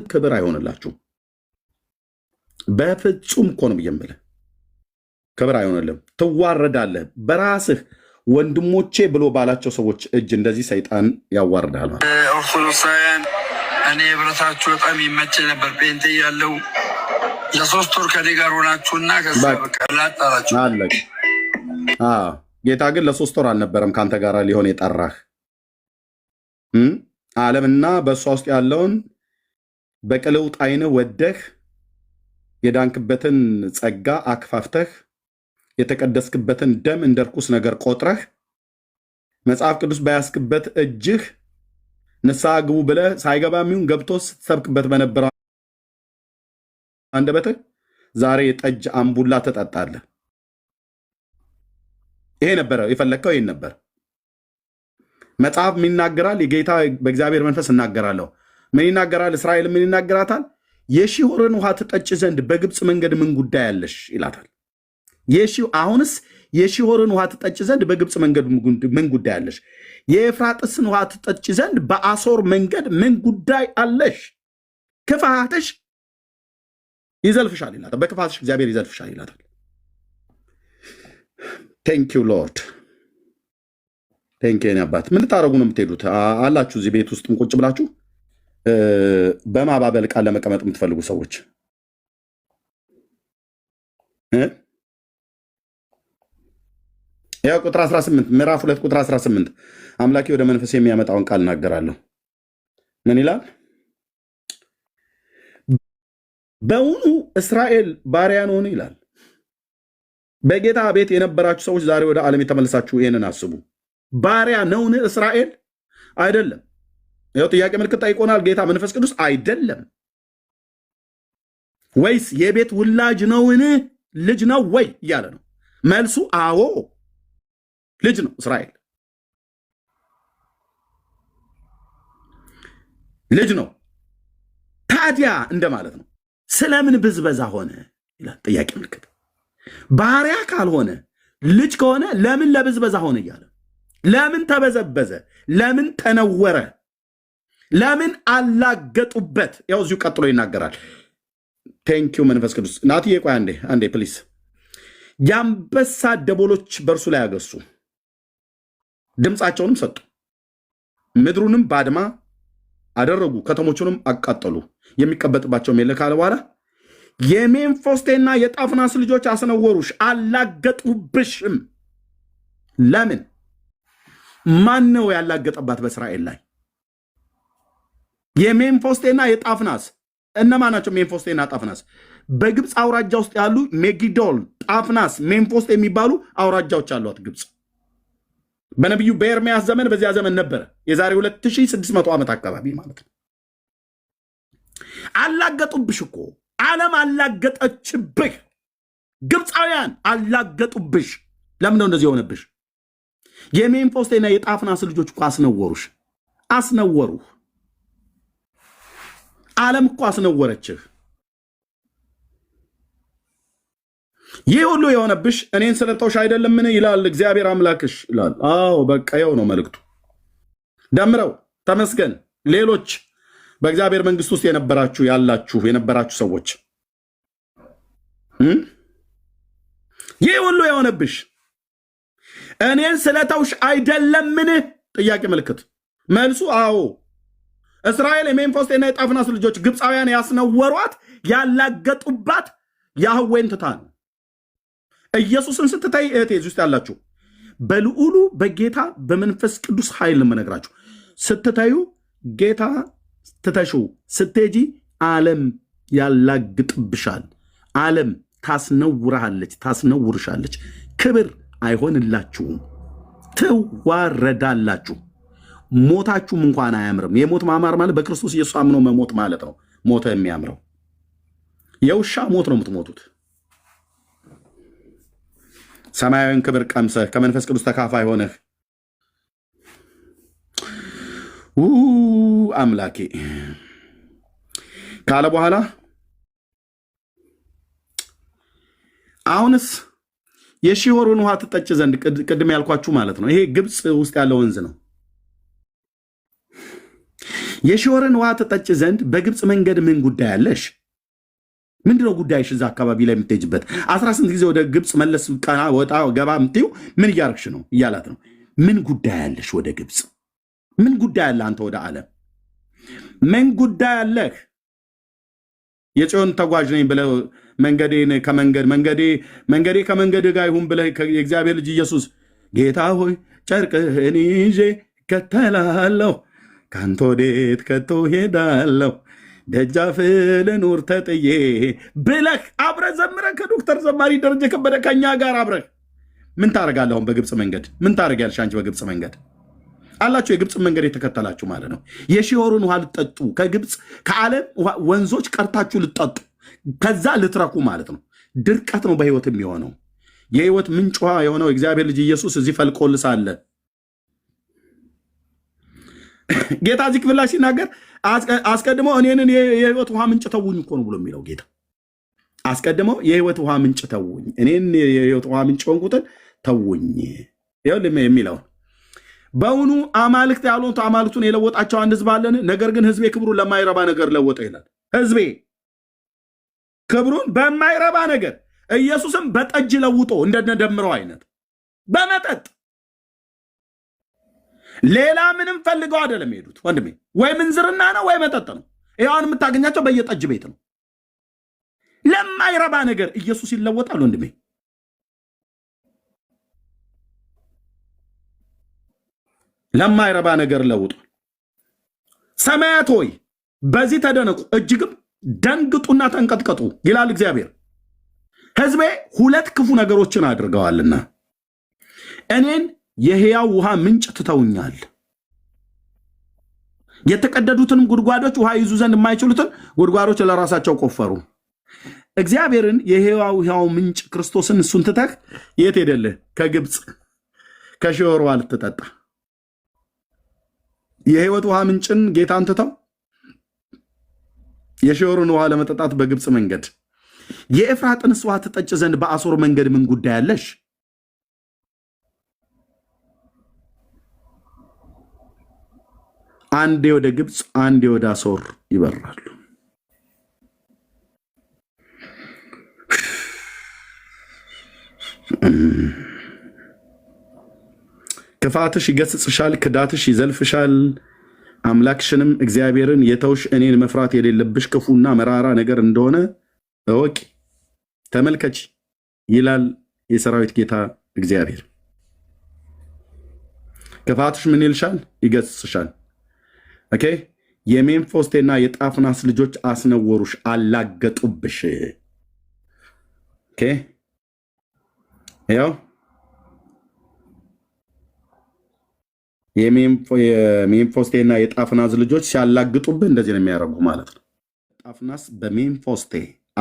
ክብር አይሆንላችሁ በፍጹም እኮ ነው ብየምብልህ ክብር አይሆንልም ትዋረዳለህ በራስህ ወንድሞቼ ብሎ ባላቸው ሰዎች እጅ እንደዚህ ሰይጣን ያዋርዳል ማለት ኦርቶዶክሳውያን እኔ ህብረታችሁ በጣም ይመች ነበር ጴንጤ ያለው ለ3 ወር ከኔ ጋር ሆናችሁና ከዛ በቃ ላጣላችሁ አለ ጌታ ግን ለ3 ወር አልነበረም ካንተ ጋር ሊሆን የጠራህ ዓለምና በእሷ ውስጥ ያለውን በቅልውጥ አይንህ ወደህ የዳንክበትን ጸጋ አክፋፍተህ የተቀደስክበትን ደም እንደ ርኩስ ነገር ቆጥረህ መጽሐፍ ቅዱስ ባያስክበት እጅህ ንስሐ ግቡ ብለህ ሳይገባም ይሁን ገብቶ ስትሰብክበት በነበረው አንደበትህ ዛሬ የጠጅ አምቡላ ትጠጣለህ። ይሄ ነበረ የፈለግከው፣ ይሄን ነበር መጽሐፍ ምን ይናገራል? የጌታ በእግዚአብሔር መንፈስ እናገራለሁ። ምን ይናገራል? እስራኤል ምን ይናገራታል? የሺሖርን ውሃ ትጠጭ ዘንድ በግብፅ መንገድ ምን ጉዳይ አለሽ ይላታል። አሁንስ የሺሖርን ውሃ ትጠጭ ዘንድ በግብፅ መንገድ ምን ጉዳይ አለሽ? የኤፍራጥስን ውሃ ትጠጭ ዘንድ በአሶር መንገድ ምን ጉዳይ አለሽ? ክፋትሽ ይዘልፍሻል ይላታል። በክፋትሽ እግዚአብሔር ይዘልፍሻል ይላታል። ቴንክ ዩ ሎርድ ቴንክ ዩ አባት። ምን ልታደርጉ ነው የምትሄዱት? አላችሁ እዚህ ቤት ውስጥም ቁጭ ብላችሁ በማባበል ቃል ለመቀመጥ የምትፈልጉ ሰዎች ያው ቁጥር 18 ምዕራፍ 2 ቁጥር 18 አምላኬ ወደ መንፈስ የሚያመጣውን ቃል እናገራለሁ። ምን ይላል? በውኑ እስራኤል ባሪያ ነውን ይላል። በጌታ ቤት የነበራችሁ ሰዎች ዛሬ ወደ ዓለም የተመለሳችሁ ይሄንን አስቡ። ባሪያ ነውን እስራኤል? አይደለም። ይኸው ጥያቄ ምልክት ጠይቆናል ጌታ መንፈስ ቅዱስ። አይደለም። ወይስ የቤት ውላጅ ነውን? ልጅ ነው ወይ እያለ ነው። መልሱ አዎ ልጅ ነው። እስራኤል ልጅ ነው። ታዲያ እንደማለት ነው። ስለምን ብዝበዛ ሆነ ይላል ጥያቄ ምልክት። ባሪያ ካልሆነ ልጅ ከሆነ ለምን ለብዝበዛ ሆነ እያለ ለምን ተበዘበዘ? ለምን ተነወረ? ለምን አላገጡበት? ያው እዚሁ ቀጥሎ ይናገራል። ቴንኪው መንፈስ ቅዱስ። ናትዬ ቆይ አንዴ ፕሊስ። የአንበሳ ደቦሎች በእርሱ ላይ ያገሱ፣ ድምፃቸውንም ሰጡ፣ ምድሩንም ባድማ አደረጉ፣ ከተሞቹንም አቃጠሉ፣ የሚቀበጥባቸውም የለ ካለ በኋላ የሜምፎስቴና የጣፍናስ ልጆች አስነወሩሽ፣ አላገጡብሽም። ለምን? ማን ነው ያላገጠባት በእስራኤል ላይ? የሜምፎስቴና የጣፍናስ እነማን ናቸው? ሜምፎስቴና ጣፍናስ በግብፅ አውራጃ ውስጥ ያሉ ሜጊዶል፣ ጣፍናስ፣ ሜምፎስቴ የሚባሉ አውራጃዎች አሏት ግብፅ። በነቢዩ በኤርምያስ ዘመን በዚያ ዘመን ነበረ፣ የዛሬ 2600 ዓመት አካባቢ ማለት ነው። አላገጡብሽ እኮ ዓለም አላገጠችብህ። ግብፃውያን አላገጡብሽ። ለምን ነው እንደዚህ የሆነብሽ? የሜምፎስቴና የጣፍናስ ልጆች እኮ አስነወሩህ። ዓለም እኮ አስነወረችህ። ይህ ሁሉ የሆነብሽ እኔን ስለተውሽ አይደለምን ይላል እግዚአብሔር አምላክሽ ይላል። አዎ በቃ ይኸው ነው መልእክቱ። ደምረው ተመስገን። ሌሎች በእግዚአብሔር መንግስት ውስጥ የነበራችሁ ሰዎች ይህ ሁሉ የሆነብሽ እኔን ስለተውሽ አይደለምን? ጥያቄ ምልክት። መልሱ አዎ። እስራኤል የሜምፎስቴና የጣፍናስ ልጆች ግብፃውያን ያስነወሯት ያላገጡባት ያህዌን ትታ ነው። ኢየሱስን ስትታይ እህቴ እዚህ ውስጥ ያላችሁ በልዑሉ በጌታ በመንፈስ ቅዱስ ኃይል ለመነግራችሁ ስትታዩ ጌታ ትተሹ ስትሄጂ ዓለም ያላግጥብሻል። ዓለም ታስነውርሻለች። ክብር አይሆንላችሁም። ትዋረዳላችሁ። ሞታችሁም እንኳን አያምርም። የሞት ማማር ማለት በክርስቶስ ኢየሱስ አምኖ መሞት ማለት ነው። ሞተ የሚያምረው የውሻ ሞት ነው የምትሞቱት። ሰማያዊን ክብር ቀምሰህ ከመንፈስ ቅዱስ ተካፋይ ሆነህ አምላኬ ካለ በኋላ አሁንስ የሺሖርን ውሃ ትጠጭ ዘንድ ቅድም ያልኳችሁ ማለት ነው። ይሄ ግብፅ ውስጥ ያለ ወንዝ ነው። የሺዮርን ውሃ ትጠጭ ዘንድ በግብፅ መንገድ ምን ጉዳይ አለሽ? ምንድነው ጉዳይሽ? እዛ አካባቢ ላይ የምትሄጅበት 18 ጊዜ ወደ ግብፅ መለስ ቀና ወጣ ገባ የምትይው ምን እያርግሽ ነው እያላት ነው። ምን ጉዳይ አለሽ ወደ ግብፅ? ምን ጉዳይ አለ አንተ ወደ ዓለም? ምን ጉዳይ አለህ? የጽዮን ተጓዥ ነኝ ብለህ መንገዴ ከመንገድ ጋር ይሁን ብለህ የእግዚአብሔር ልጅ ኢየሱስ ጌታ ሆይ ጨርቅህን ይዤ እከተላለሁ፣ ከአንተ ወዴት ከቶ ሄዳለሁ፣ ደጃፍ ልኑር ተጥዬ ብለህ አብረህ ዘምረህ ከዶክተር ዘማሪ ደረጀ ከበደ ከኛ ጋር አብረህ ምን ታደርጋለህ? አሁን በግብፅ መንገድ ምን ታደርጊያለሽ አንቺ? በግብፅ መንገድ አላችሁ የግብፅ መንገድ የተከተላችሁ ማለት ነው። የሺዮርን ውሃ ልጠጡ ከግብፅ ከዓለም ወንዞች ቀርታችሁ ልጠጡ ከዛ ልትረኩ ማለት ነው። ድርቀት ነው በህይወት የሚሆነው። የህይወት ምንጭ ውሃ የሆነው እግዚአብሔር ልጅ ኢየሱስ እዚህ ፈልቆልስ አለ። ጌታ እዚህ ክፍል ላይ ሲናገር አስቀድሞ እኔንን የህይወት ውሃ ምንጭ ተውኝ እኮ ነው ብሎ የሚለው ጌታ። አስቀድመው የህይወት ውሃ ምንጭ ተውኝ፣ እኔን የህይወት ውሃ ምንጭ ሆንኩትን ተውኝ የሚለውን በውኑ አማልክት ያልሆኑት አማልክቱን የለወጣቸው አንድ ህዝብ አለን? ነገር ግን ህዝቤ ክብሩን ለማይረባ ነገር ለወጠ ይላል። ህዝቤ ክብሩን በማይረባ ነገር፣ ኢየሱስም በጠጅ ለውጦ እንደነደምረው አይነት በመጠጥ ሌላ ምንም ፈልገው አይደለም ሄዱት ወንድሜ። ወይ ምንዝርና ነው ወይ መጠጥ ነው። ይኸውን የምታገኛቸው በየጠጅ ቤት ነው። ለማይረባ ነገር ኢየሱስ ይለወጣል ወንድሜ። ለማይረባ ነገር ለውጧል። ሰማያት ሆይ በዚህ ተደነቁ፣ እጅግም ደንግጡና ተንቀጥቀጡ ይላል እግዚአብሔር። ህዝቤ ሁለት ክፉ ነገሮችን አድርገዋልና እኔን የሕያው ውሃ ምንጭ ትተውኛል፣ የተቀደዱትንም ጉድጓዶች ውሃ ይዙ ዘንድ የማይችሉትን ጉድጓዶች ለራሳቸው ቆፈሩ። እግዚአብሔርን የሕያው ምንጭ ክርስቶስን እሱን ትተህ የት ሄደልህ? ከግብፅ ከሺዮር ውሃ ልትጠጣ። የህይወት ውሃ ምንጭን ጌታን ትተው የሺዮርን ውሃ ለመጠጣት በግብፅ መንገድ። የኤፍራጥንስ ውሃ ትጠጭ ዘንድ በአሶር መንገድ ምን ጉዳይ አለሽ? አንዴ ወደ ግብፅ አንዴ ወደ አሶር ይበራሉ። ክፋትሽ ይገስጽሻል፣ ክዳትሽ ይዘልፍሻል። አምላክሽንም እግዚአብሔርን የተውሽ እኔን መፍራት የሌለብሽ ክፉና መራራ ነገር እንደሆነ እወቂ ተመልከች ይላል የሰራዊት ጌታ እግዚአብሔር። ክፋትሽ ምን ይልሻል? ይገስጽሻል። ኦኬ። የሜምፎስቴና የጣፍናስ ልጆች አስነወሩሽ፣ አላገጡብሽ። ኦኬ። ያው የሜምፎስቴና የጣፍናስ ልጆች ሲያላግጡብህ እንደዚህ ነው የሚያደርጉ ማለት ነው። ጣፍናስ በሜምፎስቴ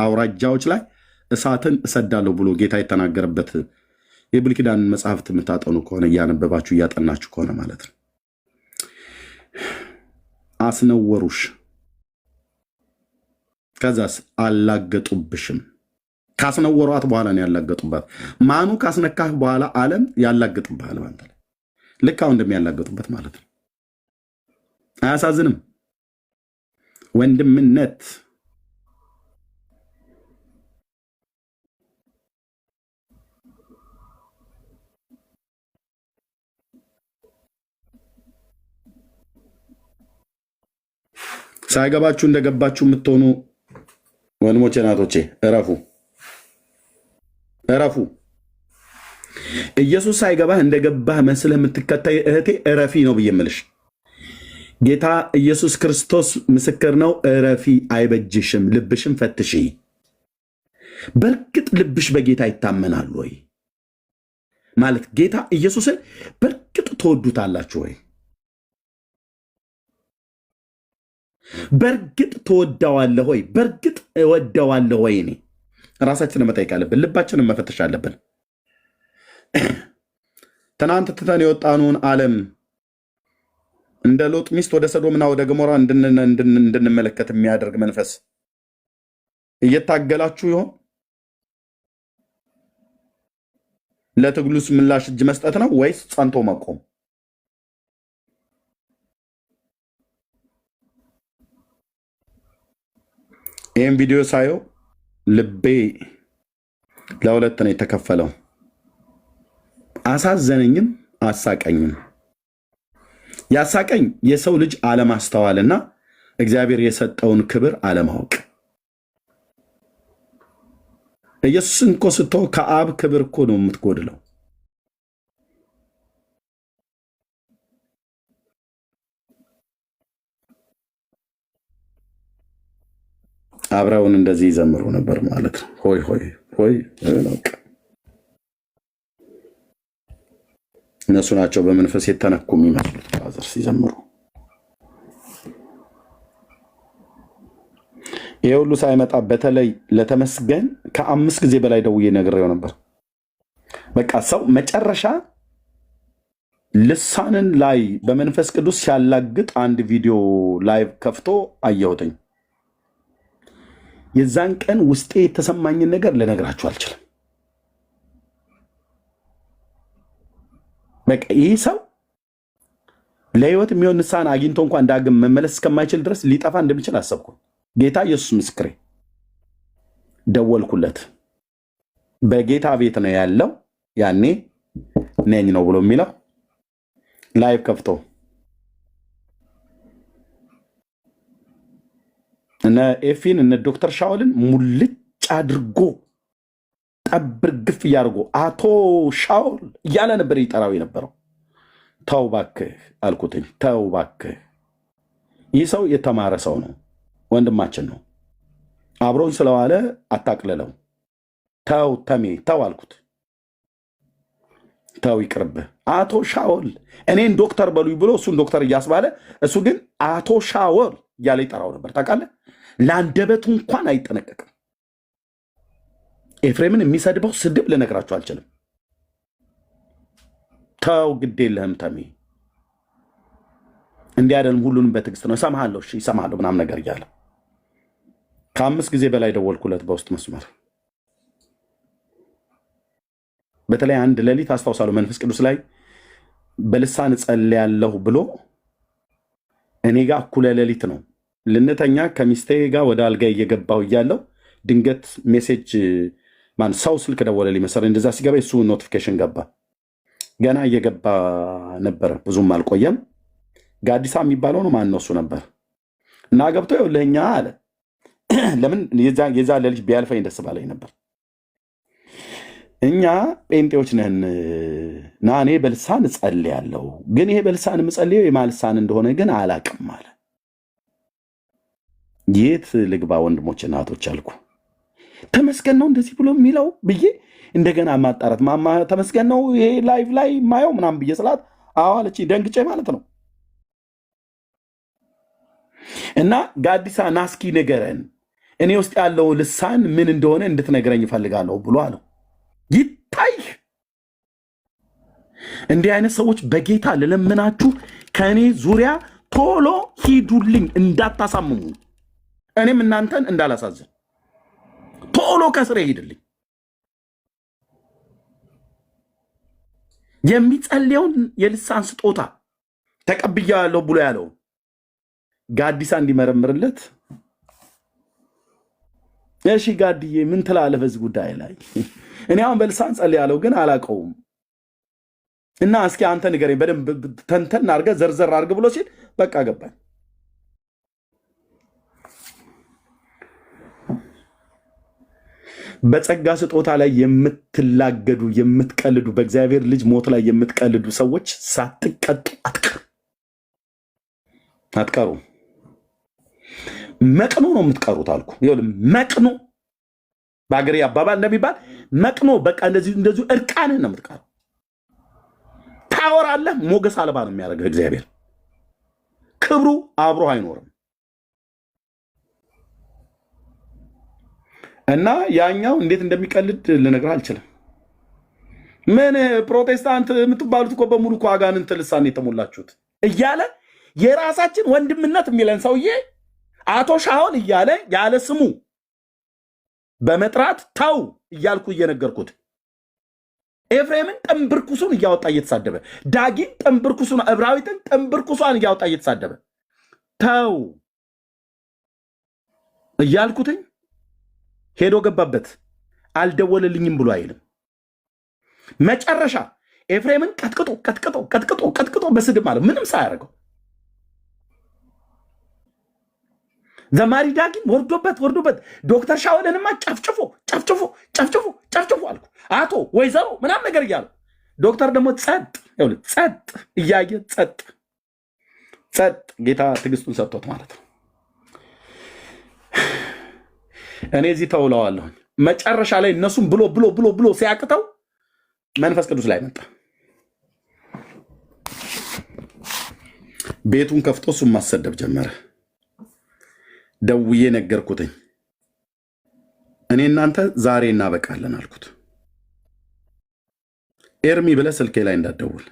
አውራጃዎች ላይ እሳትን እሰዳለሁ ብሎ ጌታ የተናገረበት የብሉይ ኪዳን መጽሐፍት የምታጠኑ ከሆነ እያነበባችሁ እያጠናችሁ ከሆነ ማለት ነው። አስነወሩሽ፣ ከዛስ አላገጡብሽም። ካስነወሯት በኋላ ነው ያላገጡባት። ማኑ ካስነካህ በኋላ ዓለም ያላገጥብሃል ባንተ ላይ ልክ አሁን እንደሚያላገጡበት ማለት ነው። አያሳዝንም? ወንድምነት ሳይገባችሁ እንደገባችሁ የምትሆኑ ወንድሞቼ ናቶቼ እረፉ፣ እረፉ። ኢየሱስ ሳይገባህ እንደገባህ መስለህ የምትከታይ እህቴ እረፊ ነው ብዬ የምልሽ። ጌታ ኢየሱስ ክርስቶስ ምስክር ነው። እረፊ፣ አይበጅሽም። ልብሽም ፈትሺ። በእርግጥ ልብሽ በጌታ ይታመናል ወይ? ማለት ጌታ ኢየሱስን በእርግጥ ትወዱታላችሁ ወይ? በእርግጥ ትወደዋለህ ወይ? በእርግጥ እወደዋለሁ ወይ? እኔ ራሳችንን መጠየቅ አለብን። ልባችንን መፈተሽ አለብን። ትናንት ትተን የወጣኑን ዓለም እንደ ሎጥ ሚስት ወደ ሰዶምና ወደ ገሞራ እንድንመለከት የሚያደርግ መንፈስ እየታገላችሁ ይሆን? ለትግሉስ ምላሽ እጅ መስጠት ነው ወይስ ጸንቶ መቆም? ይህም ቪዲዮ ሳየው ልቤ ለሁለት ነው የተከፈለው። አሳዘነኝም አሳቀኝም። ያሳቀኝ የሰው ልጅ አለማስተዋልና እግዚአብሔር የሰጠውን ክብር አለማወቅ። ኢየሱስን እኮ ስትተው ከአብ ክብር እኮ ነው የምትጎድለው። አብረውን እንደዚህ ይዘምሩ ነበር ማለት ነው። ሆይ ሆይ ሆይ እነሱ ናቸው በመንፈስ የተነኩ የሚመስሉት ፋዘር ሲዘምሩ። ይሄ ሁሉ ሳይመጣ በተለይ ለተመስገን ከ5 ጊዜ በላይ ደውዬ ነግሬው ነበር። በቃ ሰው መጨረሻ ልሳንን ላይ በመንፈስ ቅዱስ ሲያላግጥ አንድ ቪዲዮ ላይቭ ከፍቶ አየሁትኝ። የዛን ቀን ውስጤ የተሰማኝን ነገር ልነግራችሁ አልችልም። በቃ ይህ ሰው ለህይወት የሚሆን ንስሐን አግኝቶ እንኳን ዳግም መመለስ እስከማይችል ድረስ ሊጠፋ እንደሚችል አሰብኩ። ጌታ ኢየሱስ ምስክሬ። ደወልኩለት። በጌታ ቤት ነው ያለው። ያኔ ነኝ ነው ብሎ የሚለው ላይቭ ከፍቶ እነ ኤፊን እነ ዶክተር ሻውልን ሙልጭ አድርጎ ጠብር ግፍ እያደርጎ አቶ ሻውል እያለ ነበር ይጠራው የነበረው። ተው እባክህ አልኩትኝ። ተው እባክህ፣ ይህ ሰው የተማረ ሰው ነው፣ ወንድማችን ነው። አብሮኝ ስለዋለ አታቅልለው። ተው ተሜ ተው አልኩት። ተው ይቅርብህ። አቶ ሻውል እኔን ዶክተር በሉኝ ብሎ እሱን ዶክተር እያስባለ እሱ ግን አቶ ሻውል እያለ ይጠራው ነበር። ታውቃለህ፣ ለአንደበቱ እንኳን አይጠነቀቅም። ኤፍሬምን የሚሰድበው ስድብ ልነግራችሁ አልችልም። ተው ግድ የለህም ተሜ፣ እንዲህ አይደለም፣ ሁሉንም በትዕግስት ነው። እሰማሃለሁ፣ እሺ እሰማሃለሁ ምናምን ነገር እያለ ከ5 ጊዜ በላይ ደወልኩለት በውስጥ መስመር። በተለይ አንድ ሌሊት አስታውሳለሁ መንፈስ ቅዱስ ላይ በልሳን ጸልያለሁ ብሎ እኔ ጋር እኩለ ሌሊት ነው ልንተኛ ከሚስቴ ጋር ወደ አልጋ እየገባሁ እያለሁ ድንገት ሜሴጅ ሰው ስልክ ደወለልኝ መሰለኝ። እንደዛ ሲገባ እሱ ኖቲፊኬሽን ገባ። ገና እየገባ ነበረ፣ ብዙም አልቆየም። ጋዲሳ የሚባለው ነው ማን ነው እሱ ነበር እና ገብቶ ይኸውልህኛ አለ። ለምን የዛ ለልጅ ቢያልፈኝ ደስ ባለኝ ነበር። እኛ ጴንጤዎች ነን እና እኔ በልሳን እጸልያለሁ፣ ግን ይሄ በልሳን የምጸልየው የማልሳን እንደሆነ ግን አላቅም አለ። የት ልግባ ወንድሞች እናቶች አልኩ። ተመስገን ነው እንደዚህ ብሎ የሚለው ብዬ እንደገና ማጣራት ማማ ተመስገን ነው ይሄ ላይቭ ላይ ማየው ምናምን ብዬ ስላት አዎ አለች። ደንግጬ ማለት ነው። እና ጋዲሳ ናስኪ ንገረን፣ እኔ ውስጥ ያለው ልሳን ምን እንደሆነ እንድትነግረኝ እፈልጋለሁ ብሎ አለው። ይታይ እንዲህ አይነት ሰዎች በጌታ ልለምናችሁ ከእኔ ዙሪያ ቶሎ ሂዱልኝ፣ እንዳታሳምሙ፣ እኔም እናንተን እንዳላሳዝን ቶሎ ከስሬ ሂድልኝ። የሚጸልየውን የልሳን ስጦታ ተቀብያለሁ ብሎ ያለው ጋዲሳ እንዲመረምርለት። እሺ ጋድዬ ምን ትላለህ በዚህ ጉዳይ ላይ? እኔ አሁን በልሳን ጸልያለሁ ግን አላውቀውም እና እስኪ አንተ ንገረኝ በደንብ ተንተን አድርገህ ዘርዘር አድርገህ ብሎ ሲል በቃ ገባኝ። በጸጋ ስጦታ ላይ የምትላገዱ የምትቀልዱ፣ በእግዚአብሔር ልጅ ሞት ላይ የምትቀልዱ ሰዎች ሳትቀጡ አትቀሩ። መቅኖ ነው የምትቀሩት አልኩ። መቅኖ በአገሬ አባባል እንደሚባል መቅኖ፣ በቃ እንደዚሁ እርቃንን ነው የምትቀረው። ታወራለህ፣ ሞገስ አልባ ነው የሚያደርገው እግዚአብሔር። ክብሩ አብሮ አይኖርም። እና ያኛው እንዴት እንደሚቀልድ ልነግርህ አልችልም። ምን ፕሮቴስታንት የምትባሉት እኮ በሙሉ እኮ አጋንንት ልሳን የተሞላችሁት እያለ የራሳችን ወንድምነት የሚለን ሰውዬ አቶ ሻውል እያለ ያለ ስሙ በመጥራት ተው እያልኩ እየነገርኩት፣ ኤፍሬምን ጠንብርኩሱን እያወጣ እየተሳደበ፣ ዳጊን ጠንብርኩሱን፣ እብራዊትን ጠንብርኩሷን እያወጣ እየተሳደበ ተው እያልኩትኝ ሄዶ ገባበት። አልደወለልኝም ብሎ አይልም። መጨረሻ ኤፍሬምን ቀጥቅጦ በስድብ ማለት ምንም ሳያደርገው ዘማሪ ዳጊን ወርዶበት ዶክተር ሻወልንማ ጨፍጭፎ አልኩ። አቶ ወይዘሮ ምናምን ነገር እያሉ ዶክተር ደግሞ ጸጥ እያየ ጸጥ ጌታ ትዕግስቱን ሰጥቶት ማለት ነው። እኔ እዚህ ተውለዋለሁኝ። መጨረሻ ላይ እነሱም ብሎ ሲያቅተው መንፈስ ቅዱስ ላይ መጣ። ቤቱን ከፍቶ እሱም ማሰደብ ጀመረ። ደውዬ ነገርኩትኝ። እኔ እናንተ ዛሬ እናበቃለን አልኩት። ኤርሚ ብለህ ስልኬ ላይ እንዳትደውል።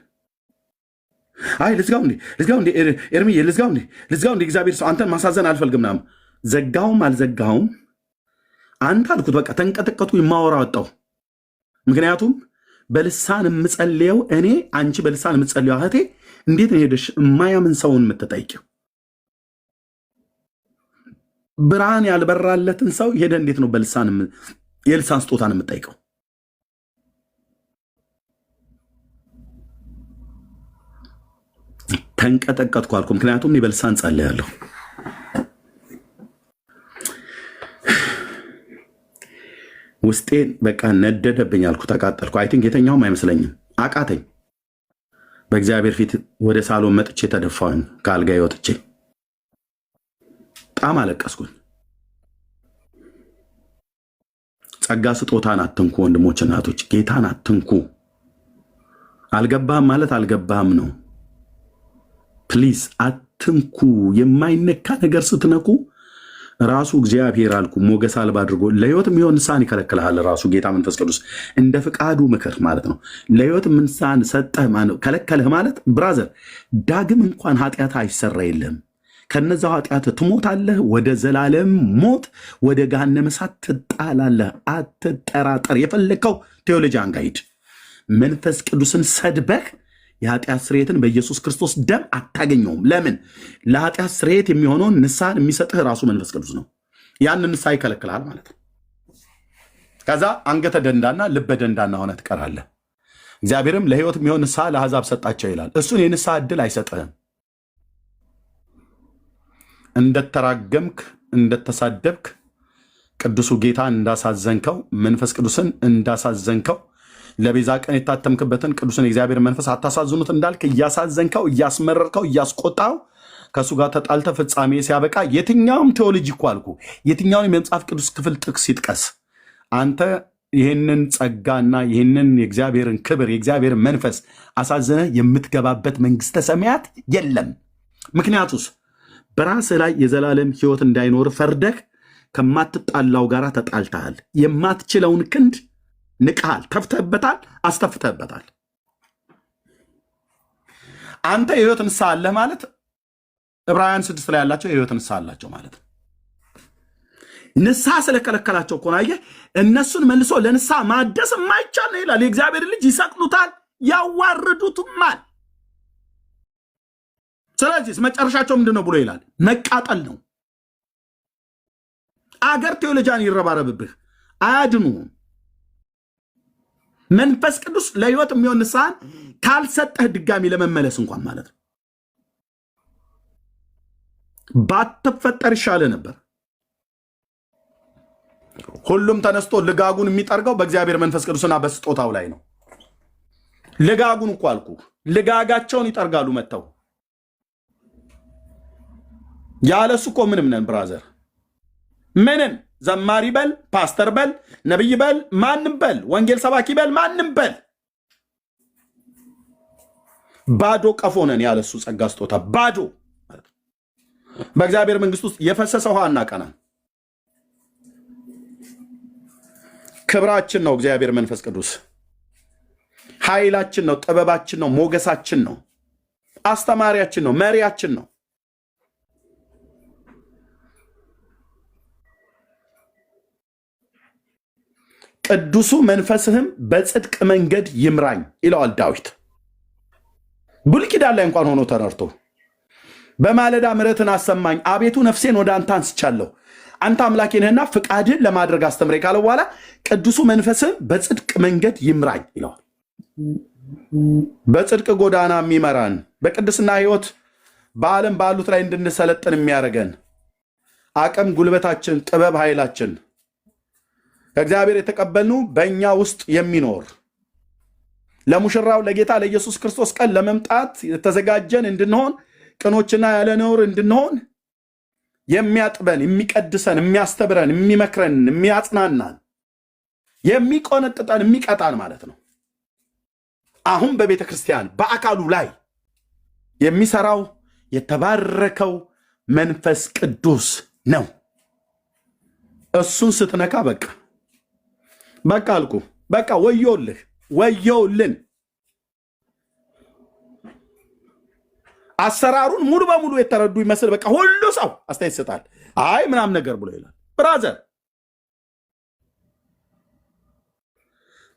አይ ልዝጋው እንዴ ኤርሚ ልዝጋው እንዴ እግዚአብሔር ሰው አንተን ማሳዘን አልፈልግም ምናምን። ዘጋውም አልዘጋውም አንተ አልኩት። በቃ ተንቀጠቀጡ። የማወራ ወጣው። ምክንያቱም በልሳን የምጸልየው እኔ፣ አንቺ በልሳን የምጸልየው እህቴ እንዴት ነው ሄደሽ የማያምን ሰውን የምትጠይቂው? ብርሃን ያልበራለትን ሰው ሄደ እንዴት ነው በልሳን የልሳን ስጦታን የምጠይቀው? ተንቀጠቀጥኩ አልኩ። ምክንያቱም እኔ በልሳን ጸልያለሁ። ውስጤን በቃ ነደደብኝ አልኩ። ተቃጠልኩ። አይ ቲንክ የተኛውም አይመስለኝም። አቃተኝ። በእግዚአብሔር ፊት ወደ ሳሎን መጥቼ ተደፋሁኝ። ከአልጋዬ ወጥቼ በጣም አለቀስኩኝ። ጸጋ ስጦታን አትንኩ ወንድሞች፣ እናቶች፣ ጌታን አትንኩ። አልገባህም ማለት አልገባህም ነው። ፕሊዝ አትንኩ። የማይነካ ነገር ስትነኩ ራሱ እግዚአብሔር አልኩ ሞገስ አልባ አድርጎ ለህይወት የሚሆን ንስሐን ይከለክልሃል። ራሱ ጌታ መንፈስ ቅዱስ እንደ ፍቃዱ ምክር ማለት ነው። ለህይወት ንስሐን ሰጠህ ከለከለህ ማለት ብራዘር፣ ዳግም እንኳን ኃጢአት አይሰራ የለም። ከነዛው ኃጢአት ትሞታለህ፣ ወደ ዘላለም ሞት ወደ ገሃነመ እሳት ትጣላለህ። አትጠራጠር። የፈለከው ቴዎሎጂ አንጋሂድ። መንፈስ ቅዱስን ሰድበህ የኃጢአት ስርየትን በኢየሱስ ክርስቶስ ደም አታገኘውም። ለምን? ለኃጢአት ስርየት የሚሆነውን ንስሐን የሚሰጥህ ራሱ መንፈስ ቅዱስ ነው። ያን ንስሐ ይከለክልሃል ማለት ነው። ከዛ አንገተ ደንዳና ልበ ደንዳና ሆነ ትቀራለህ። እግዚአብሔርም ለህይወት የሚሆን ንስሐ ለአሕዛብ ሰጣቸው ይላል። እሱን የንስሐ ዕድል አይሰጥህም። እንደተራገምክ እንደተሳደብክ ቅዱሱ ጌታን እንዳሳዘንከው መንፈስ ቅዱስን እንዳሳዘንከው ለቤዛ ቀን የታተምክበትን ቅዱስን የእግዚአብሔር መንፈስ አታሳዝኑት እንዳልክ እያሳዘንከው እያስመረርከው እያስቆጣው ከእሱ ጋር ተጣልተ ፍጻሜ ሲያበቃ የትኛውም ቴዎሎጂ እኮ አልኩ የትኛውን የመጽሐፍ ቅዱስ ክፍል ጥቅስ ይጥቀስ አንተ ይህንን ጸጋና ይህንን የእግዚአብሔርን ክብር የእግዚአብሔርን መንፈስ አሳዝነ የምትገባበት መንግስተ ሰማያት የለም። ምክንያቱስ በራስህ ላይ የዘላለም ህይወት እንዳይኖር ፈርደህ ከማትጣላው ጋር ተጣልተሃል። የማትችለውን ክንድ ንቀሃል፣ ተፍተህበታል፣ አስተፍተህበታል። አንተ የህይወት ንስሐ አለህ ማለት ዕብራውያን 6 ላይ ያላቸው የህይወት ንስሐ አላቸው ማለት ነው። ንስሐ ስለከለከላቸው እኮ ነው። አየህ፣ እነሱን መልሶ ለንስሐ ማደስ የማይቻል ነው ይላል። የእግዚአብሔር ልጅ ይሰቅሉታል፣ ያዋርዱትማል። ስለዚህ መጨረሻቸው ምንድን ነው ብሎ ይላል? መቃጠል ነው። አገር ቴዎሎጂያን ይረባረብብህ፣ አያድኑም። መንፈስ ቅዱስ ለህይወት የሚሆን ንስሐን ካልሰጠህ ድጋሚ ለመመለስ እንኳን ማለት ነው ባትፈጠር ይሻለ ነበር። ሁሉም ተነስቶ ልጋጉን የሚጠርገው በእግዚአብሔር መንፈስ ቅዱስና በስጦታው ላይ ነው። ልጋጉን እኮ አልኩ፣ ልጋጋቸውን ይጠርጋሉ መጥተው። ያለሱ እኮ ምንም ነን ብራዘር፣ ምንም ዘማሪ በል ፓስተር በል ነብይ በል ማንም በል ወንጌል ሰባኪ በል ማንም በል ባዶ ቀፎ ነን። ያለሱ ጸጋ ስጦታ ባዶ። በእግዚአብሔር መንግስት ውስጥ የፈሰሰ ውሃ እናቀናል። ክብራችን ነው እግዚአብሔር መንፈስ ቅዱስ፣ ኃይላችን ነው፣ ጥበባችን ነው፣ ሞገሳችን ነው፣ አስተማሪያችን ነው፣ መሪያችን ነው። ቅዱሱ መንፈስህም በጽድቅ መንገድ ይምራኝ ይለዋል ዳዊት። ብሉይ ኪዳን ላይ እንኳን ሆኖ ተነርቶ በማለዳ ምሕረትን አሰማኝ፣ አቤቱ ነፍሴን ወደ አንተ አንስቻለሁ። አንተ አምላኬ ነህና ፍቃድህን ለማድረግ አስተምረኝ ካለ በኋላ ቅዱሱ መንፈስህን በጽድቅ መንገድ ይምራኝ ይለዋል። በጽድቅ ጎዳና የሚመራን በቅድስና ህይወት በዓለም ባሉት ላይ እንድንሰለጥን የሚያደርገን አቅም፣ ጉልበታችን፣ ጥበብ፣ ኃይላችን ከእግዚአብሔር የተቀበልነው በእኛ ውስጥ የሚኖር ለሙሽራው ለጌታ ለኢየሱስ ክርስቶስ ቀን ለመምጣት የተዘጋጀን እንድንሆን ቅኖችና ያለ ነውር እንድንሆን የሚያጥበን፣ የሚቀድሰን፣ የሚያስተብረን፣ የሚመክረን፣ የሚያጽናናን፣ የሚቆነጥጠን፣ የሚቀጣን ማለት ነው። አሁን በቤተ ክርስቲያን በአካሉ ላይ የሚሰራው የተባረከው መንፈስ ቅዱስ ነው። እሱን ስትነካ በቃ አልኩ። በቃ ወዮልህ፣ ወዮልን። አሰራሩን ሙሉ በሙሉ የተረዱ ይመስል በቃ ሁሉ ሰው አስተያየት ይሰጣል። አይ ምናምን ነገር ብሎ ይላል። ብራዘር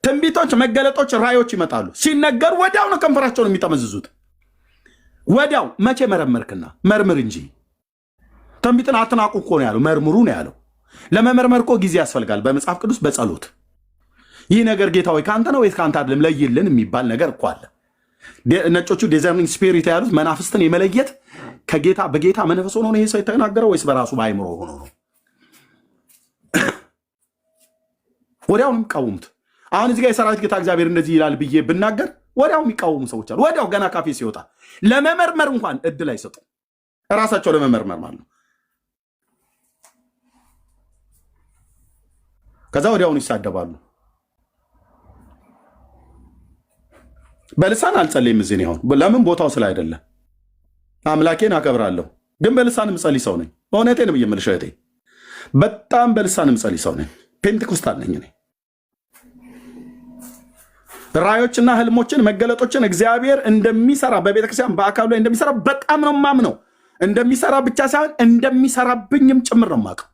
ትንቢቶች፣ መገለጦች፣ ራእዮች ይመጣሉ። ሲነገሩ ወዲያው ነው ከንፈራቸውን የሚጠመዝዙት። ወዲያው መቼ መረመርክና መርምር እንጂ ትንቢትን አትናቁ እኮ ነው ያለው። መርምሩ ነው ያለው። ለመመርመር እኮ ጊዜ ያስፈልጋል። በመጽሐፍ ቅዱስ በጸሎት ይህ ነገር ጌታ ወይ ከአንተ ነው ወይስ ከአንተ አይደለም ለይልን የሚባል ነገር እኮ አለ። ነጮቹ ዲዘርኒንግ ስፒሪት ያሉት መናፍስትን የመለየት ከጌታ በጌታ መንፈስ ሆኖ ነው ይሄ ሰው የተናገረው ወይስ በራሱ በአይምሮ ሆኖ ነው? ወዲያው ነው የሚቃወሙት። አሁን እዚህ ጋር የሰራዊት ጌታ እግዚአብሔር እንደዚህ ይላል ብዬ ብናገር ወዲያው የሚቃወሙ ሰዎች አሉ። ወዲያው ገና ካፌ ሲወጣ ለመመርመር እንኳን እድል አይሰጡ። ራሳቸው ለመመርመር ማለት ነው። ከዛ ወዲያውኑ ይሳደባሉ። በልሳን አልጸልይም እዚህ ነው። ለምን? ቦታው ስለ አይደለ። አምላኬን አከብራለሁ፣ ግን በልሳን ምጸልይ ሰው ነኝ። እውነቴን ነው የምልሽ እህቴ፣ በጣም በልሳን ምጸልይ ሰው ነኝ። ፔንቴኮስታል ነኝ እኔ። ራእዮችና ህልሞችን፣ መገለጦችን እግዚአብሔር እንደሚሰራ በቤተክርስቲያን በአካሉ ላይ እንደሚሰራ በጣም ነው የማምነው። እንደሚሰራ ብቻ ሳይሆን እንደሚሰራብኝም ጭምር ነው የማውቀው።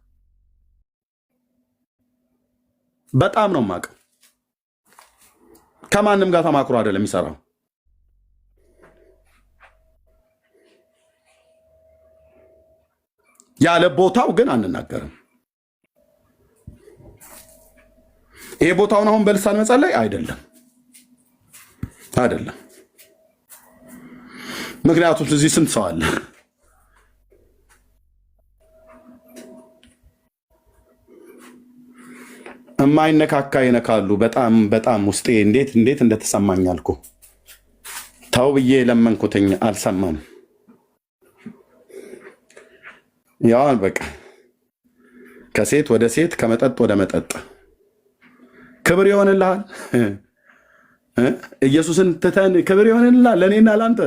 በጣም ነው የማውቀው። ከማንም ጋር ተማክሮ አይደለም የሚሰራው። ያለ ቦታው ግን አንናገርም። ይሄ ቦታውን አሁን በልሳን መጸለይ አይደለም። ምክንያቱም እዚህ ስንት ሰው አለ። የማይነካካ ይነካሉ። በጣም ውስጤ እንዴት እንደተሰማኝ አልኩ። ተው ብዬ ለመንኩትኝ፣ አልሰማም። ያው በቃ ከሴት ወደ ሴት፣ ከመጠጥ ወደ መጠጥ። ክብር ይሆንልሃል። ኢየሱስን ትተን ክብር ይሆንልሃል ለእኔና ለአንተ።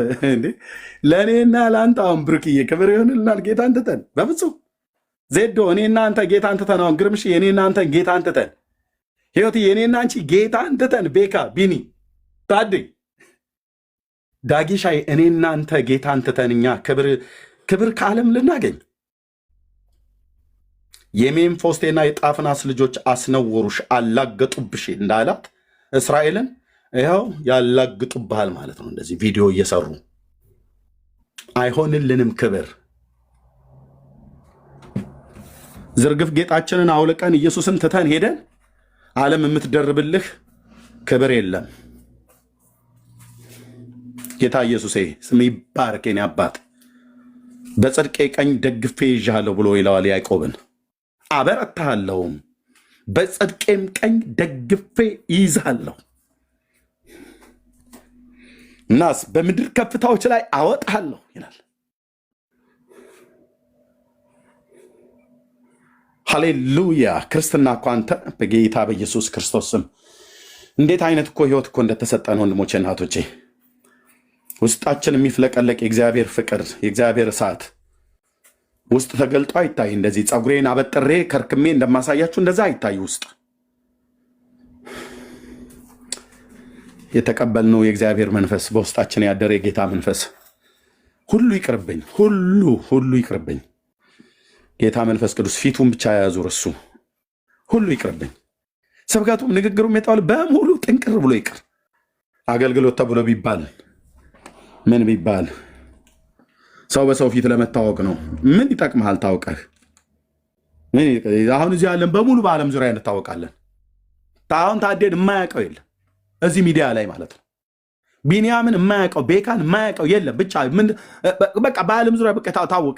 ለእኔና ለአንተ አሁን ብርክዬ ክብር ይሆንልሃል ጌታን ትተን። በፍጹም ዜዶ እኔና አንተ ጌታን ትተን፣ አሁን ግርምሽ የኔና አንተ ጌታን ትተን፣ ህይወት የኔና አንቺ ጌታን ትተን፣ ቤካ ቢኒ ታድ ዳጊሻይ እኔና አንተ ጌታን ትተን እኛ ክብር ከዓለም ልናገኝ። የሜምፎስቴና የጣፍናስ ልጆች አስነወሩሽ፣ አላገጡብሽ እንዳላት እስራኤልን ይኸው ያላግጡብሃል ማለት ነው። እንደዚህ ቪዲዮ እየሰሩ አይሆንልንም ክብር። ዝርግፍ ጌጣችንን አውልቀን ኢየሱስን ትተን ሄደን ዓለም የምትደርብልህ ክብር የለም። ጌታ ኢየሱሴ ስም ይባረክ። የኔ አባት በጽድቄ ቀኝ ደግፌ ይዣለሁ ብሎ ይለዋል ያዕቆብን። አበረታለሁም በጽድቄም ቀኝ ደግፌ ይይዛለሁ፣ እናስ በምድር ከፍታዎች ላይ አወጣለሁ ይላል። ሃሌሉያ። ክርስትና እኮ አንተ በጌታ በኢየሱስ ክርስቶስ ስም እንዴት አይነት እኮ ህይወት እኮ እንደተሰጠን ወንድሞቼ እናቶቼ፣ ውስጣችን የሚፍለቀለቅ የእግዚአብሔር ፍቅር የእግዚአብሔር እሳት ውስጥ ተገልጦ አይታይ። እንደዚህ ፀጉሬን አበጥሬ ከርክሜ እንደማሳያችሁ እንደዛ አይታይ። ውስጥ የተቀበልነው የእግዚአብሔር መንፈስ በውስጣችን ያደረ የጌታ መንፈስ ሁሉ ይቅርብኝ፣ ሁሉ ይቅርብኝ። ጌታ መንፈስ ቅዱስ ፊቱን ብቻ ያዙር፣ እሱ ሁሉ ይቅርብኝ። ስብከቱም ንግግሩም የተባለ በሙሉ ጥንቅር ብሎ ይቅር። አገልግሎት ተብሎ ቢባል ምን ቢባል ሰው በሰው ፊት ለመታወቅ ነው። ምን ይጠቅምሃል ታውቀህ? አሁን እዚህ ያለን በሙሉ በዓለም ዙሪያ እንታወቃለን። አሁን ታዴን የማያውቀው የለም እዚህ ሚዲያ ላይ ማለት ነው። ቢንያምን የማያውቀው ቤካን የማያውቀው የለም። ብቻ በቃ በዓለም ዙሪያ በቃ ታወቅ።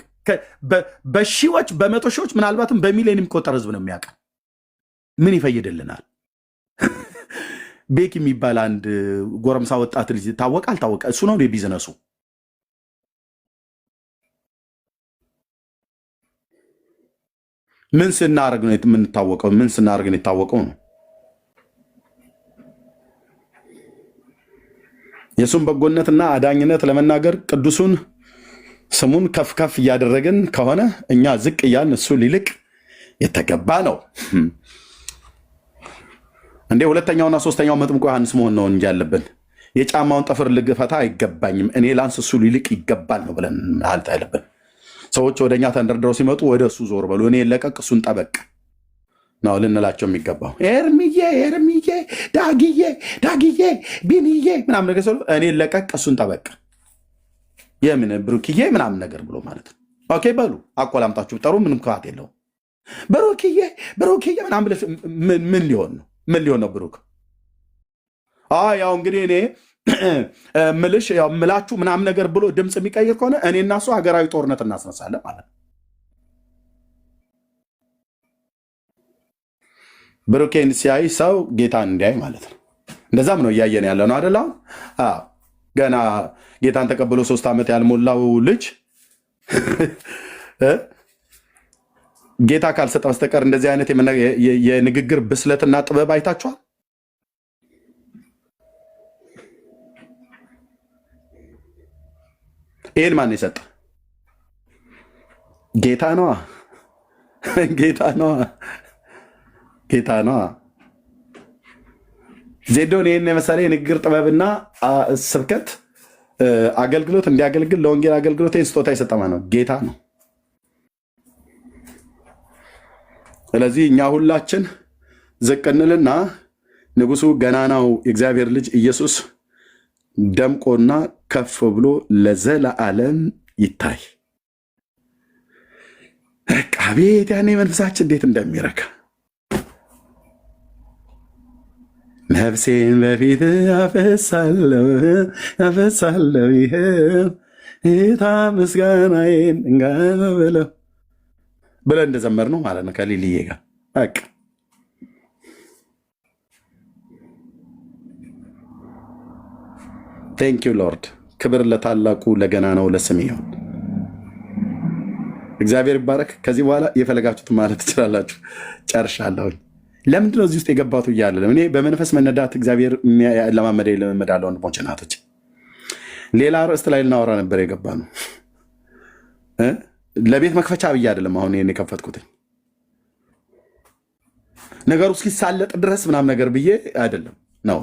በሺዎች በመቶ ሺዎች ምናልባትም በሚሊዮን የሚቆጠር ህዝብ ነው የሚያውቀው። ምን ይፈይድልናል? ቤክ የሚባል አንድ ጎረምሳ ወጣት ልጅ ታወቀ አልታወቀ እሱ ነው ቢዝነሱ። ምን ስናደርግ ነው የምንታወቀው? ምን ስናደርግ ነው የታወቀው ነው። የእሱን በጎነትና አዳኝነት ለመናገር ቅዱሱን ስሙን ከፍ ከፍ እያደረግን ከሆነ እኛ ዝቅ እያልን እሱ ሊልቅ የተገባ ነው እንዴ? ሁለተኛውና ሶስተኛው መጥምቁ ዮሐንስ መሆን ነው እንጂ ያለብን የጫማውን ጠፍር ልግፈታ አይገባኝም፣ እኔ ላንስ እሱ ሊልቅ ይገባል ነው ብለን ማለት አይለብን። ሰዎች ወደኛ ተንደርድረው ሲመጡ ወደ እሱ ዞር በሉ፣ እኔ ለቀቅ እሱን ጠበቅ ነው ልንላቸው የሚገባው። ኤርሚዬ ኤርሚዬ፣ ዳግዬ ዳግዬ፣ ቢንዬ ምናምን ነገር ሰሉ እኔ ለቀቅ እሱን ጠበቅ፣ የምን ብሩክዬ ምናምን ነገር ብሎ ማለት ነው። ኦኬ በሉ አቆላምጣችሁ ጠሩ፣ ምንም ክፋት የለውም። ብሩክዬ ብሩክዬ ምናምን ብለህ ምን ሊሆን ነው? ምን ሊሆን ነው ብሩክ? ያው እንግዲህ እኔ ምልሽ ያው ምላችሁ ምናምን ነገር ብሎ ድምፅ የሚቀይር ከሆነ እኔ እና እሱ ሀገራዊ ጦርነት እናስነሳለን ማለት ነው። ብሩኬን ሲያይ ሰው ጌታን እንዲያይ ማለት ነው። እንደዛም ነው እያየን ያለ ነው አደላ። ገና ጌታን ተቀብሎ 3 ዓመት ያልሞላው ልጅ ጌታ ካልሰጠ በስተቀር እንደዚህ አይነት የንግግር ብስለትና ጥበብ አይታችኋል? ይህን ማን የሰጠ? ጌታ ነዋ። ጌታ ነዋ። ጌታ ነዋ። ዜዶን ይህን የመሰለ የንግግር ጥበብና ስብከት አገልግሎት እንዲያገልግል ለወንጌል አገልግሎት ስጦታ የሰጠማ ነው ጌታ ነው። ስለዚህ እኛ ሁላችን ዝቅ እንልና ንጉሱ ገናናው የእግዚአብሔር ልጅ ኢየሱስ ደምቆና ከፍ ብሎ ለዘላለም ይታይ። ቤት ያኔ መንፈሳችን እንዴት እንደሚረካ ነፍሴን በፊት አፈሳለሁ ይህም ጌታ ምስጋናዬን እንጋብለው ብለን እንደዘመር ነው ማለት ነው ከሊልዬ ጋር በቃ ቴንክ ዩ ሎርድ። ክብር ለታላቁ ለገና ነው ለስም ይሁን። እግዚአብሔር ይባረክ። ከዚህ በኋላ የፈለጋችሁት ማለት ትችላላችሁ። ጨርሻለሁ። ለምንድን ነው እዚህ ውስጥ የገባቱ እያለ እኔ በመንፈስ መነዳት እግዚአብሔር ለማመደ ለመመዳለው ወንድሞች እናቶች፣ ሌላ ርዕስት ላይ ልናወራ ነበር የገባ ነው። ለቤት መክፈቻ ብዬ አይደለም አሁን ይሄን የከፈትኩት ነገሩ እስኪሳለጥ ድረስ ምናምን ነገር ብዬ አይደለም ነው።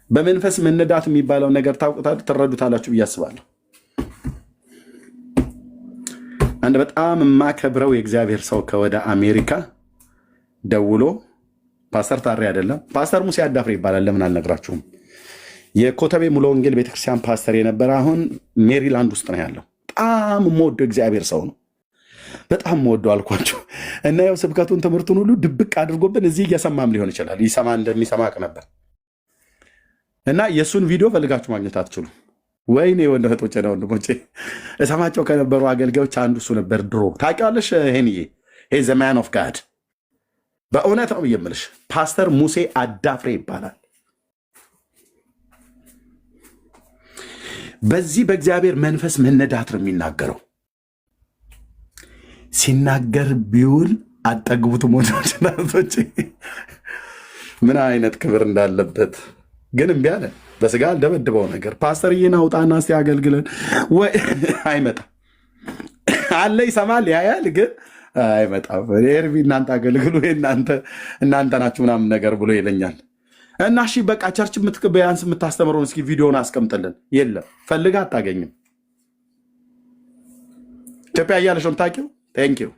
በመንፈስ መነዳት የሚባለው ነገር ትረዱታላችሁ ብዬ አስባለሁ። አንድ በጣም የማከብረው የእግዚአብሔር ሰው ከወደ አሜሪካ ደውሎ ፓስተር ታሬ አይደለም ፓስተር ሙሴ አዳፍሬ ይባላል። ለምን አልነግራችሁም? የኮተቤ ሙሉ ወንጌል ቤተክርስቲያን ፓስተር የነበረ አሁን ሜሪላንድ ውስጥ ነው ያለው። በጣም የምወደው እግዚአብሔር ሰው ነው። በጣም የምወደው አልኳቸው እና ያው ስብከቱን ትምህርቱን ሁሉ ድብቅ አድርጎብን እዚህ እየሰማም ሊሆን ይችላል። ይሰማ እንደሚሰማ አውቅ ነበር እና የእሱን ቪዲዮ ፈልጋችሁ ማግኘት አትችሉ። ወይኔ ወንድ እህቶቼ ነው ወንድሞቼ፣ እሰማቸው ከነበሩ አገልጋዮች አንዱ እሱ ነበር። ድሮ ታውቂዋለሽ ሄንዬ፣ ዘ ማን ኦፍ ጋድ በእውነት ነው የምልሽ። ፓስተር ሙሴ አዳፍሬ ይባላል። በዚህ በእግዚአብሔር መንፈስ መነዳት ነው የሚናገረው። ሲናገር ቢውል አጠግቡት ሞቶች ምን አይነት ክብር እንዳለበት ግን እምቢ አለ። በስጋ አልደበድበው ነገር ፓስተር ይህን አውጣና እስቲ አገልግለን ወይ አይመጣም አለ። ይሰማል ያያል ግን አይመጣም። ኤርቢ እናንተ አገልግሉ እናንተ ናችሁ ምናምን ነገር ብሎ ይለኛል። እና እሺ በቃ ቸርች ቢያንስ የምታስተምረውን እስኪ ቪዲዮን አስቀምጥልን። የለም ፈልጋ አታገኝም። ኢትዮጵያ እያለሽ ነው የምታውቂው። ቴንኪው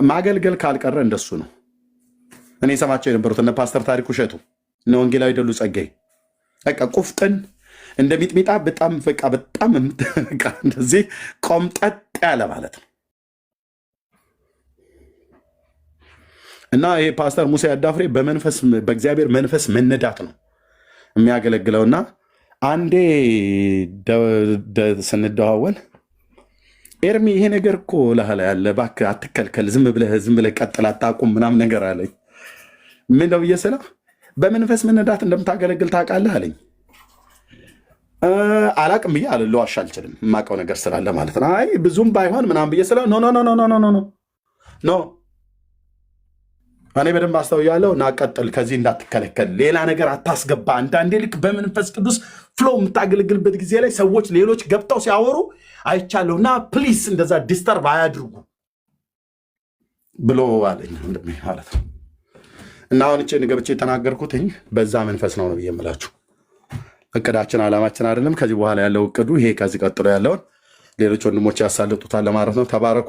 ማገልገል ካልቀረ እንደሱ ነው። እኔ ሰማቸው የነበሩት እነ ፓስተር ታሪኩ እሸቱ እነ ወንጌላዊ ደሉ ጸጋይ በቃ ቁፍጥን እንደ ሚጥሚጣ በጣም እንደዚህ ቆምጠጥ ያለ ማለት ነው። እና ይሄ ፓስተር ሙሴ አዳፍሬ በመንፈስ በእግዚአብሔር መንፈስ መነዳት ነው የሚያገለግለውና አንዴ ስንደዋወል ኤርሚ ይሄ ነገር እኮ ለህላ ያለ እባክህ አትከልከል፣ ዝም ብለህ ቀጥል፣ አታቁም ምናምን ነገር አለኝ። ምን ነው ብዬ በመንፈስ መነዳት እንደምታገለግል ታውቃለህ አለኝ። አላቅም ብዬ ልዋሽ አልችልም፣ የማውቀው ነገር ስላለ ማለት ነው። አይ ብዙም ባይሆን ምናምን ብዬ ኖ እኔ በደንብ አስተውያለሁ እና ቀጥል፣ ከዚህ እንዳትከለከል፣ ሌላ ነገር አታስገባ። አንዳንዴ ልክ በመንፈስ ቅዱስ ፍሎ የምታገለግልበት ጊዜ ላይ ሰዎች ሌሎች ገብተው ሲያወሩ አይቻለሁ እና ፕሊስ እንደዛ ዲስተርብ አያድርጉ ብሎ አለኝ ማለት ነው። እና አሁን ገብቼ የተናገርኩትኝ በዛ መንፈስ ነው ብዬ የምላችሁ። እቅዳችን ዓላማችን አይደለም። ከዚህ በኋላ ያለው እቅዱ ይሄ፣ ከዚህ ቀጥሎ ያለውን ሌሎች ወንድሞች ያሳልጡታል ለማለት ነው። ተባረኩ።